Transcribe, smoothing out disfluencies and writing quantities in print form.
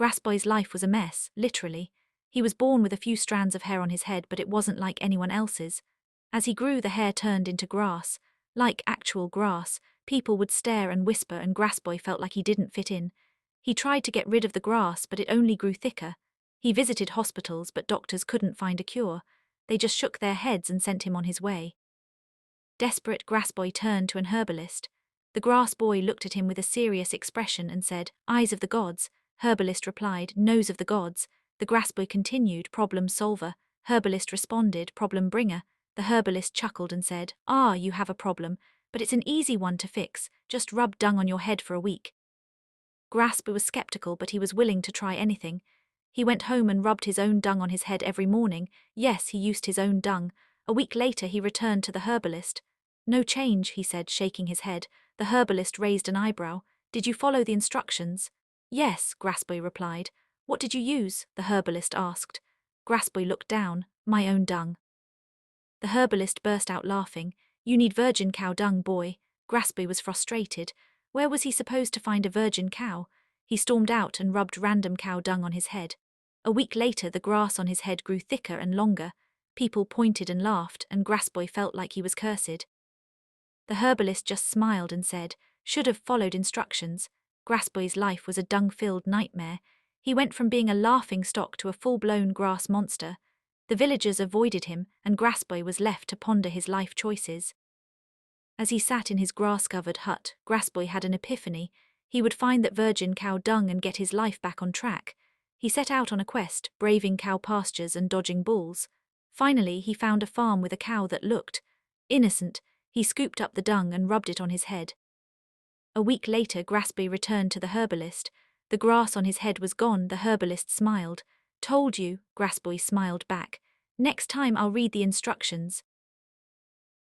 Grassboy's life was a mess, literally. He was born with a few strands of hair on his head, but it wasn't like anyone else's. As he grew, the hair turned into grass. Like actual grass, people would stare and whisper, and Grassboy felt like he didn't fit in. He tried to get rid of the grass, but it only grew thicker. He visited hospitals, but doctors couldn't find a cure. They just shook their heads and sent him on his way. Desperate, Grassboy turned to an herbalist. The grass boy looked at him with a serious expression and said, "Eyes of the gods." Herbalist replied, "Nose of the gods." The grassboy continued, "Problem solver." Herbalist responded, "Problem bringer." The herbalist chuckled and said, "Ah, you have a problem, but it's an easy one to fix. Just rub dung on your head for a week." Grassboy was skeptical, but he was willing to try anything. He went home and rubbed his own dung on his head every morning. Yes, he used his own dung. A week later he returned to the herbalist. "No change," he said, shaking his head. The herbalist raised an eyebrow. "Did you follow the instructions?" "Yes," Grassboy replied. "What did you use?" the herbalist asked. Grassboy looked down. "My own dung." The herbalist burst out laughing. "You need virgin cow dung, boy." Grassboy was frustrated. Where was he supposed to find a virgin cow? He stormed out and rubbed random cow dung on his head. A week later, the grass on his head grew thicker and longer. People pointed and laughed, and Grassboy felt like he was cursed. The herbalist just smiled and said, "Should have followed instructions." Grassboy's life was a dung-filled nightmare. He went from being a laughing stock to a full-blown grass monster. The villagers avoided him, and Grassboy was left to ponder his life choices. As he sat in his grass-covered hut, Grassboy had an epiphany. He would find that virgin cow dung and get his life back on track. He set out on a quest, braving cow pastures and dodging bulls. Finally, he found a farm with a cow that looked innocent. He scooped up the dung and rubbed it on his head. A week later, Grassboy returned to the herbalist. The grass on his head was gone. The herbalist smiled. "Told you," Grassboy smiled back. "Next time I'll read the instructions."